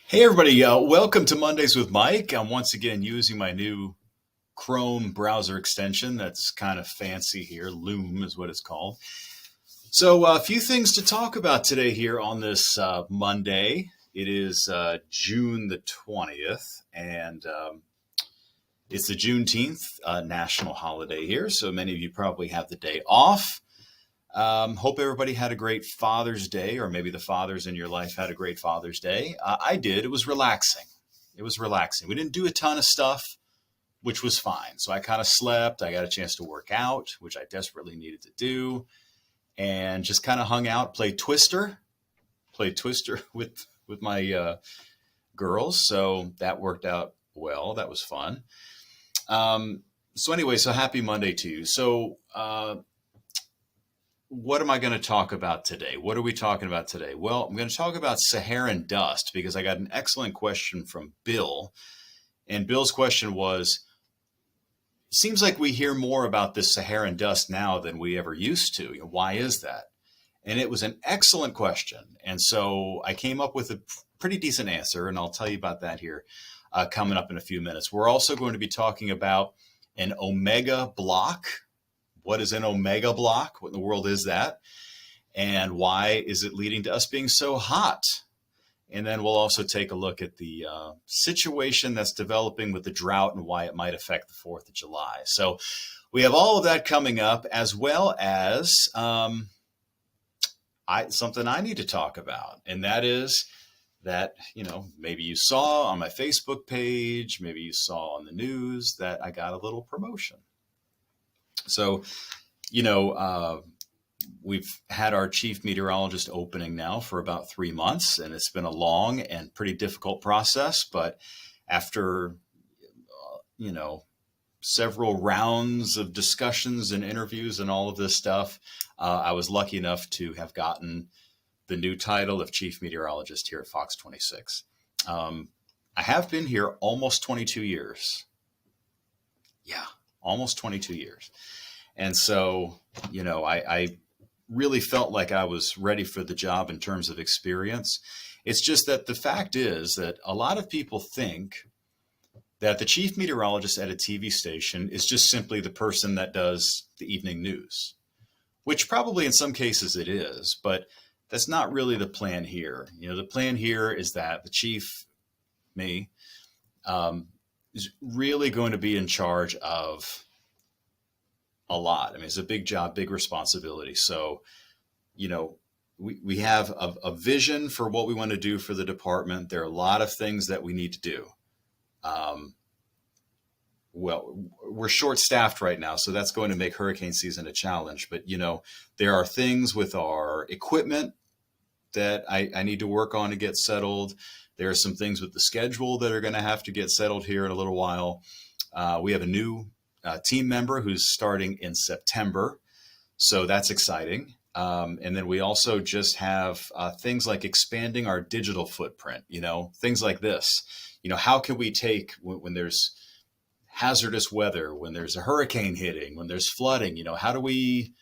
Hey everybody, welcome to Mondays with Mike. I'm once again using my new Chrome browser extension that's kind of fancy here. Loom is what it's called. So a few things to talk about today here on this Monday. It is June the 20th, and it's the Juneteenth national holiday here. So many of you probably have the day off. Hope everybody had a great Father's Day, or maybe the fathers in your life had a great Father's Day. I did. It was relaxing. It was relaxing. We didn't do a ton of stuff, which was fine. So I kind of slept. I got a chance to work out, which I desperately needed to do, and just kind of hung out, played Twister with my girls. So that worked out well. That was fun. So anyway, so happy Monday to you. So what am I going to talk about today? What are we talking about today? Well, I'm going to talk about Saharan dust because I got an excellent question from Bill. And Bill's question was, seems like we hear more about this Saharan dust now than we ever used to. Why is that? And it was an excellent question. And so I came up with a pretty decent answer, and I'll tell you about that here coming up in a few minutes. We're also going to be talking about an omega block. What is an omega block? What in the world is that? And why is it leading to us being so hot? And then we'll also take a look at the situation that's developing with the drought and why it might affect the 4th of July. So we have all of that coming up, as well as something I need to talk about. And that is that, maybe you saw on my Facebook page, maybe you saw on the news that I got a little promotion. So, we've had our chief meteorologist opening now for about 3 months, and it's been a long and pretty difficult process. But after, several rounds of discussions and interviews and all of this stuff, I was lucky enough to have gotten the new title of chief meteorologist here at Fox 26. I have been here almost 22 years. Yeah, almost 22 years. And so, I really felt like I was ready for the job in terms of experience. It's just that the fact is that a lot of people think that the chief meteorologist at a TV station is just simply the person that does the evening news, which probably in some cases it is, but that's not really the plan here. The plan here is that the chief, me, is really going to be in charge of a lot. I mean, it's a big job, big responsibility. So, we have a vision for what we want to do for the department. There are a lot of things that we need to do. Well, we're short staffed right now, so that's going to make hurricane season a challenge. But, there are things with our equipment that I need to work on to get settled. There are some things with the schedule that are going to have to get settled here in a little while. We have a new team member who's starting in September. So that's exciting. And then we also just have things like expanding our digital footprint, things like this. How can we take when there's hazardous weather, when there's a hurricane hitting, when there's flooding, how do we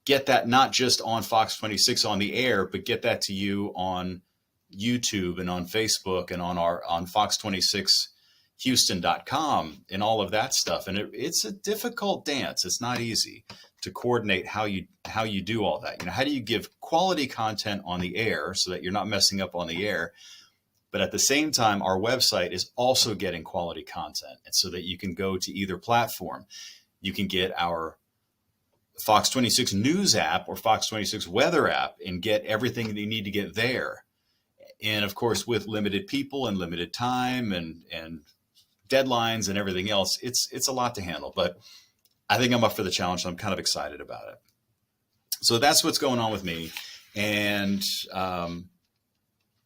get that not just on Fox 26 on the air, but get that to you on YouTube and on Facebook and on Fox 26 Houston.com and all of that stuff. And it's a difficult dance. It's not easy to coordinate how you do all that. How do you give quality content on the air so that you're not messing up on the air? But at the same time, our website is also getting quality content. And so that you can go to either platform. You can get our Fox 26 News app or Fox 26 Weather app and get everything that you need to get there. And of course, with limited people and limited time and deadlines and everything else, it's a lot to handle, but I think I'm up for the challenge. So I'm kind of excited about it. So that's what's going on with me. And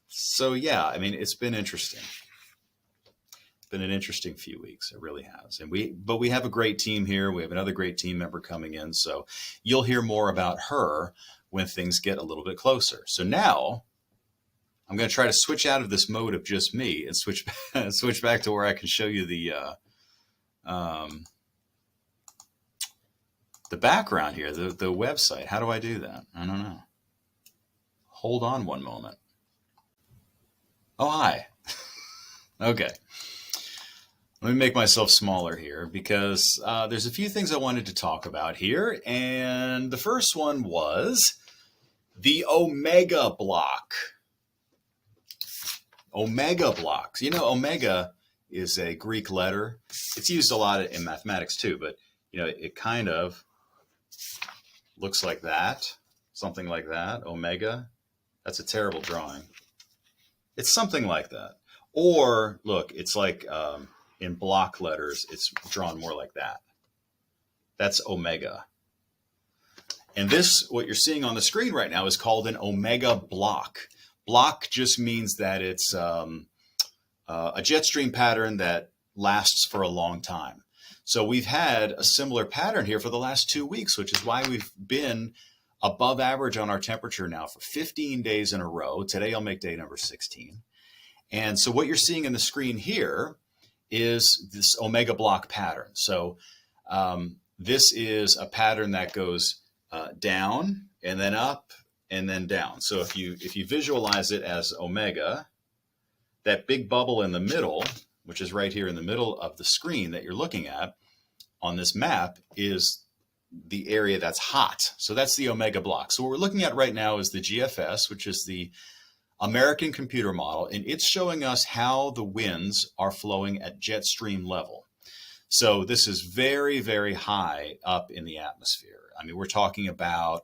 so, yeah, I mean, it's been interesting. It's been an interesting few weeks. It really has. But we have a great team here. We have another great team member coming in. So you'll hear more about her when things get a little bit closer. So now I'm going to try to switch out of this mode of just me and switch back to where I can show you the background here, the website. How do I do that? I don't know. Hold on one moment. Oh, hi. Okay. Let me make myself smaller here because there's a few things I wanted to talk about here. And the first one was the omega block. Omega blocks. You know, omega is a Greek letter. It's used a lot in mathematics too, but you know, it kind of looks like that, something like that. Omega. That's a terrible drawing. It's something like that. Or look, it's like in block letters, it's drawn more like that. That's omega. And this, what you're seeing on the screen right now, is called an omega block. Block just means that it's a jet stream pattern that lasts for a long time. So we've had a similar pattern here for the last 2 weeks, which is why we've been above average on our temperature now for 15 days in a row. Today I'll make day number 16. And so what you're seeing in the screen here is this omega block pattern. So this is a pattern that goes down and then up and then down. So if you visualize it as omega, that big bubble in the middle, which is right here in the middle of the screen that you're looking at on this map, is the area that's hot. So that's the omega block. So what we're looking at right now is the GFS, which is the American computer model, and it's showing us how the winds are flowing at jet stream level. So this is very, very high up in the atmosphere. I mean, we're talking about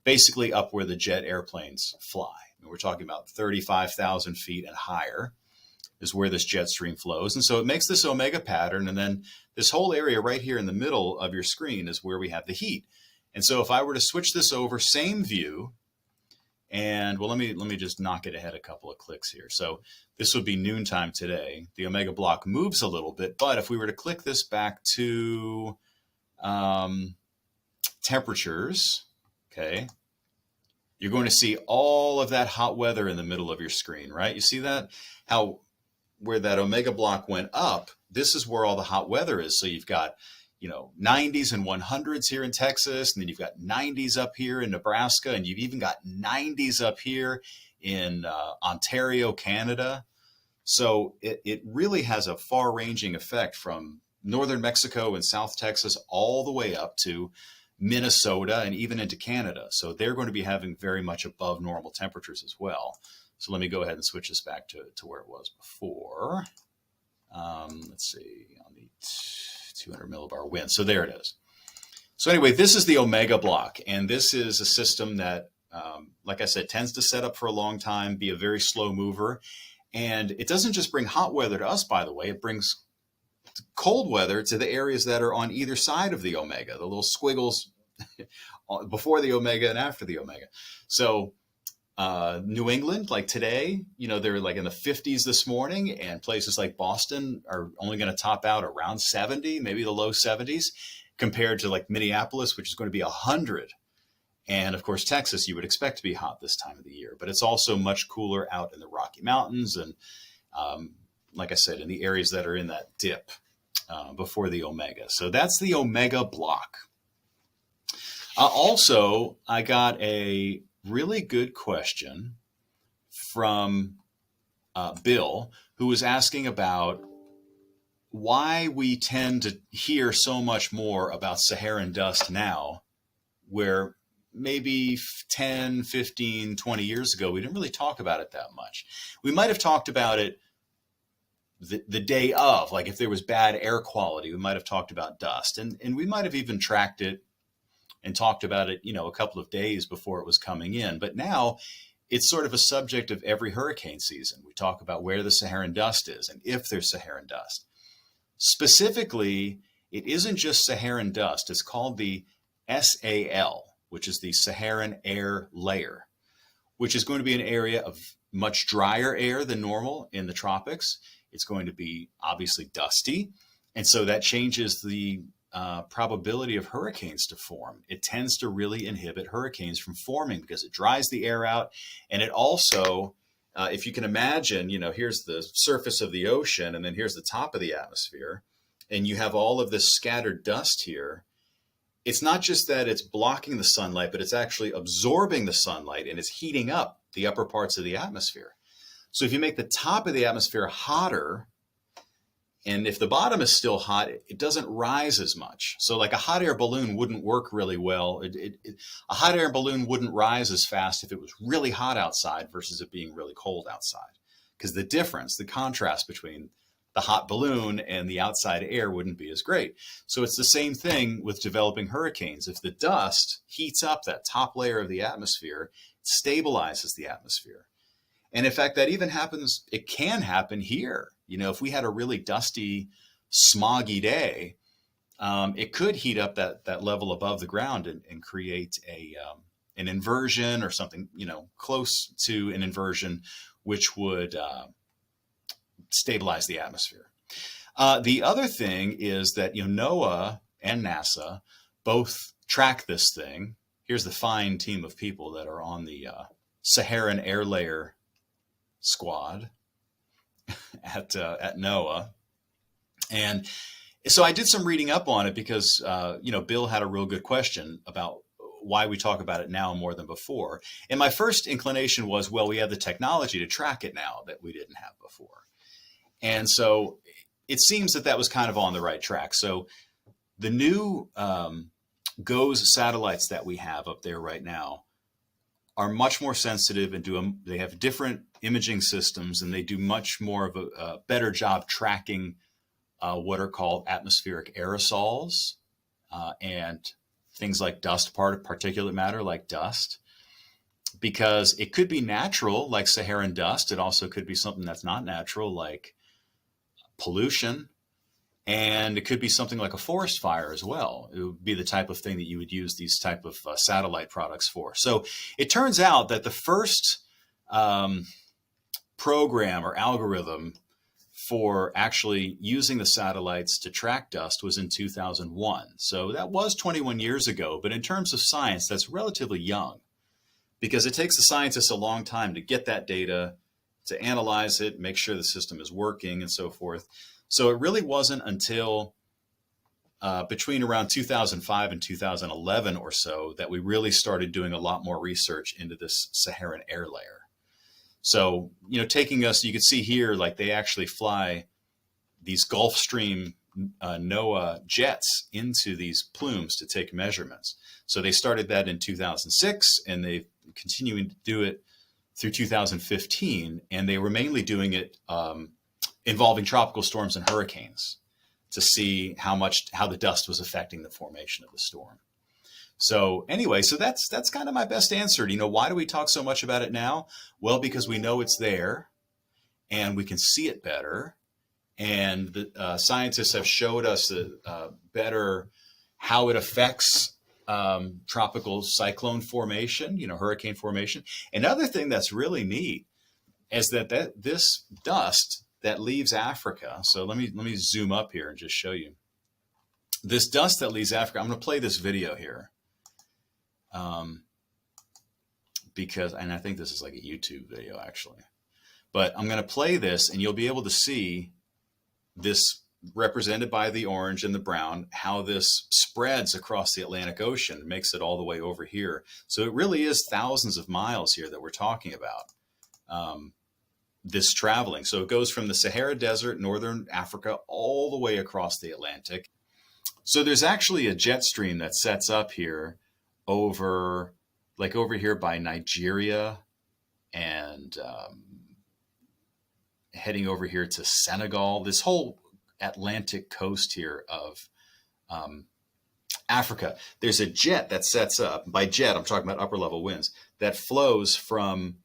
basically up where the jet airplanes fly. I mean, we're talking about 35,000 feet and higher is where this jet stream flows. And so it makes this omega pattern. And then this whole area right here in the middle of your screen is where we have the heat. And so if I were to switch this over, same view, and well, let me just knock it ahead a couple of clicks here. So this would be noontime today. The omega block moves a little bit, but if we were to click this back to temperatures, okay, you're going to see all of that hot weather in the middle of your screen, right? You see that? How where that omega block went up, this is where all the hot weather is. So you've got, you know, 90s and 100s here in Texas, and then you've got 90s up here in Nebraska, and you've even got 90s up here in Ontario, Canada. So it really has a far-ranging effect from northern Mexico and South Texas all the way up to Minnesota and even into Canada. So they're going to be having very much above normal temperatures as well. So let me go ahead and switch this back to where it was before. Let's see, on the 200 millibar wind. So there it is. So anyway, this is the omega block. And this is a system that, like I said, tends to set up for a long time, be a very slow mover. And it doesn't just bring hot weather to us, by the way. It brings cold weather to the areas that are on either side of the omega, the little squiggles before the omega and after the omega. So New England, like today, you know, they're like in the 50s this morning, and places like Boston are only going to top out around 70, maybe the low 70s, compared to like Minneapolis, which is going to be 100. And of course, Texas, you would expect to be hot this time of the year, but it's also much cooler out in the Rocky Mountains. And like I said, in the areas that are in that dip before the omega. So that's the omega block. Also, I got a really good question from Bill, who was asking about why we tend to hear so much more about Saharan dust now, where maybe 10, 15, 20 years ago, we didn't really talk about it that much. We might have talked about it the day of, like if there was bad air quality, we might have talked about dust, and we might have even tracked it and talked about it, you know, a couple of days before it was coming in. But now it's sort of a subject of every hurricane season. We talk about where the Saharan dust is and if there's Saharan dust. Specifically, it isn't just Saharan dust. It's called the SAL, which is the Saharan air layer, which is going to be an area of much drier air than normal in the tropics. It's going to be obviously dusty. And so that changes the probability of hurricanes to form. It tends to really inhibit hurricanes from forming because it dries the air out. And it also, if you can imagine, you know, here's the surface of the ocean and then here's the top of the atmosphere, and you have all of this scattered dust here. It's not just that it's blocking the sunlight, but it's actually absorbing the sunlight and it's heating up the upper parts of the atmosphere. So if you make the top of the atmosphere hotter, and if the bottom is still hot, it doesn't rise as much. So like a hot air balloon wouldn't work really well. A hot air balloon wouldn't rise as fast if it was really hot outside versus it being really cold outside. Because the difference, the contrast between the hot balloon and the outside air wouldn't be as great. So it's the same thing with developing hurricanes. If the dust heats up that top layer of the atmosphere, it stabilizes the atmosphere. And in fact, that even happens, it can happen here. You know, if we had a really dusty, smoggy day, it could heat up that level above the ground and create an inversion or something, you know, close to an inversion, which would stabilize the atmosphere. The other thing is that, you know, NOAA and NASA both track this thing. Here's the fine team of people that are on the Saharan air layer squad at NOAA. And so I did some reading up on it because, you know, Bill had a real good question about why we talk about it now more than before. And my first inclination was, well, we have the technology to track it now that we didn't have before. And so it seems that was kind of on the right track. So the new GOES satellites that we have up there right now are much more sensitive and they have different imaging systems, and they do much more of a better job tracking what are called atmospheric aerosols and things like dust, particulate matter like dust, because it could be natural like Saharan dust. It also could be something that's not natural like pollution, and it could be something like a forest fire as well. It would be the type of thing that you would use these type of satellite products for. So it turns out that the first program or algorithm for actually using the satellites to track dust was in 2001. So that was 21 years ago, but in terms of science, that's relatively young because it takes the scientists a long time to get that data, to analyze it, make sure the system is working and so forth. So it really wasn't until between around 2005 and 2011 or so that we really started doing a lot more research into this Saharan air layer. So, you know, taking us, you can see here, like they actually fly these Gulfstream NOAA jets into these plumes to take measurements. So they started that in 2006 and they've continuing to do it through 2015. And they were mainly doing it involving tropical storms and hurricanes to see how the dust was affecting the formation of the storm. So anyway, so that's kind of my best answer. You know, why do we talk so much about it now? Well, because we know it's there and we can see it better. And the scientists have showed us better how it affects tropical cyclone formation, you know, hurricane formation. Another thing that's really neat is that this dust that leaves Africa. So let me zoom up here and just show you. This dust that leaves Africa, I'm going to play this video here. Because, and I think this is like a YouTube video actually, but I'm going to play this and you'll be able to see this represented by the orange and the brown, how this spreads across the Atlantic Ocean, makes it all the way over here. So it really is thousands of miles here that we're talking about, this traveling. So it goes from the Sahara Desert, northern Africa, all the way across the Atlantic. So there's actually a jet stream that sets up here over here by Nigeria and heading over here to Senegal, this whole Atlantic coast here of Africa. There's a jet that sets up, by jet, I'm talking about upper level winds, that flows from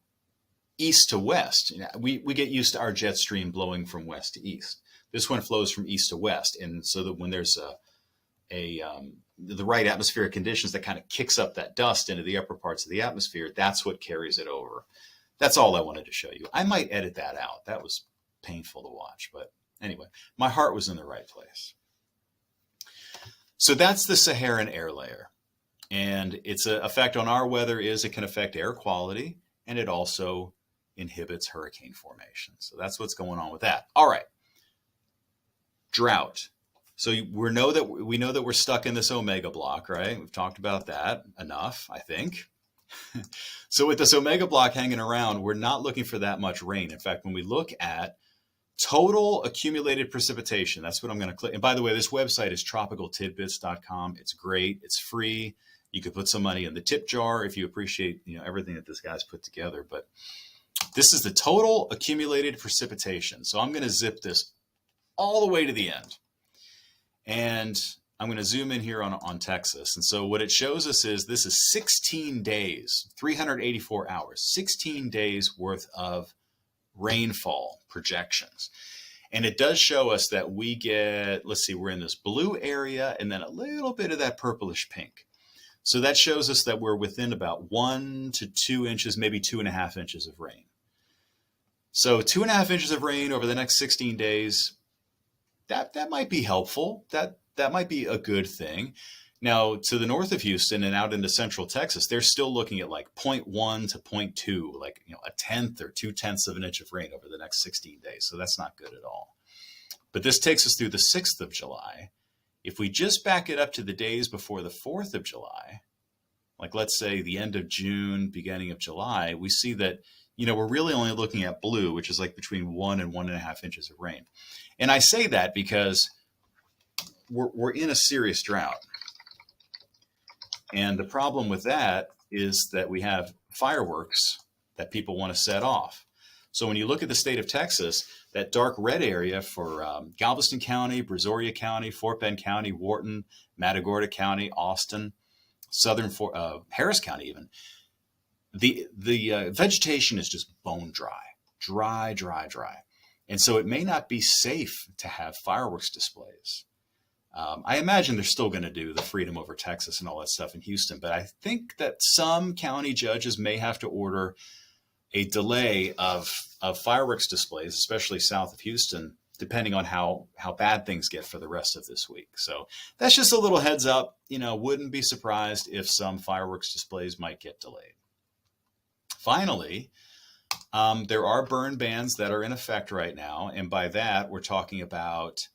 east to west. You know, we get used to our jet stream blowing from west to east. This one flows from east to west. And so that when there's the right atmospheric conditions that kind of kicks up that dust into the upper parts of the atmosphere, that's what carries it over. That's all I wanted to show you. I might edit that out. That was painful to watch, but anyway, my heart was in the right place. So that's the Saharan air layer. And its effect on our weather is it can affect air quality, and it also inhibits hurricane formation. So that's what's going on with that. All right. Drought. So we know that we're stuck in this omega block, right? We've talked about that enough, I think. So with this omega block hanging around, we're not looking for that much rain. In fact, when we look at total accumulated precipitation, that's what I'm going to click. And by the way, this website is tropicaltidbits.com. It's great. It's free. You could put some money in the tip jar if you appreciate, everything that this guy's put together. But this is the total accumulated precipitation. So I'm going to zip this all the way to the end. And I'm going to zoom in here on Texas. And so what it shows us is this is 16 days, 384 hours, 16 days worth of rainfall projections. And it does show us that we get, let's see, we're in this blue area and then a little bit of that purplish pink. So that shows us that we're within about 1 to 2 inches, maybe 2.5 inches of rain. So 2.5 inches of rain over the next 16 days, that might be helpful. That might be a good thing. Now, to the north of Houston and out into central Texas, they're still looking at like 0.1 to 0.2, like, a tenth or 0.2 of an inch of rain over the next 16 days. So that's not good at all. But this takes us through the 6th of July. If we just back it up to the days before the 4th of July, like let's say the end of June, beginning of July, we see that, we're really only looking at blue, which is like between 1 and 1.5 inches of rain. And I say that because we're in a serious drought. And the problem with that is that we have fireworks that people want to set off. So when you look at the state of Texas, that dark red area for Galveston County, Brazoria County, Fort Bend County, Wharton, Matagorda County, Austin, southern Harris County even, the vegetation is just bone dry. And so it may not be safe to have fireworks displays. I imagine they're still going to do the Freedom Over Texas and all that stuff in Houston, but I think that some county judges may have to order a delay of fireworks displays, especially south of Houston, depending on how bad things get for the rest of this week. So that's just a little heads up. Wouldn't be surprised if some fireworks displays might get delayed. Finally, there are burn bans that are in effect right now, and by that we're talking about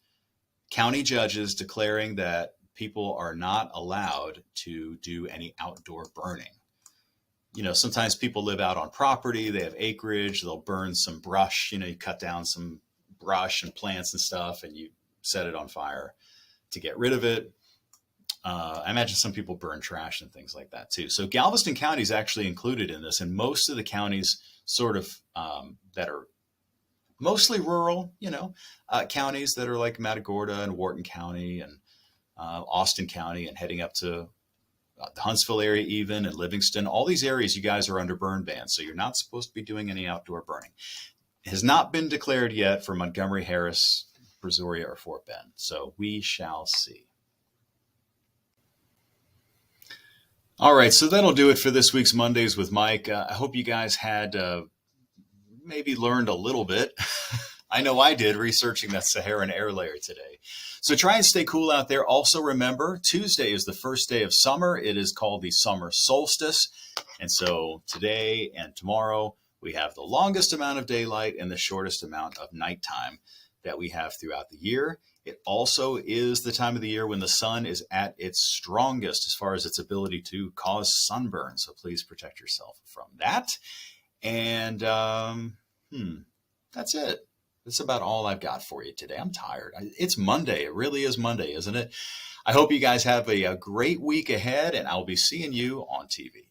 county judges declaring that people are not allowed to do any outdoor burning. Sometimes people live out on property, they have acreage, they'll burn some brush, you cut down some brush and plants and stuff and you set it on fire to get rid of it. I imagine some people burn trash and things like that too. So Galveston County is actually included in this, and most of the counties sort of that are mostly rural, counties that are like Matagorda and Wharton County and Austin County and heading up to the Huntsville area even, and Livingston. All these areas, you guys are under burn ban, so you're not supposed to be doing any outdoor burning. It has not been declared yet for Montgomery, Harris, Brazoria, or Fort Bend, so we shall see. All right, so that'll do it for this week's Mondays with Mike. I hope you guys had maybe learned a little bit. I know I did, researching that Saharan air layer today. So try and stay cool out there. Also remember, Tuesday is the first day of summer. It is called the summer solstice. And so today and tomorrow, we have the longest amount of daylight and the shortest amount of nighttime that we have throughout the year. It also is the time of the year when the sun is at its strongest as far as its ability to cause sunburn. So please protect yourself from that. And that's it. That's about all I've got for you today. I'm tired. It's Monday. It really is Monday, isn't it? I hope you guys have a great week ahead, and I'll be seeing you on TV.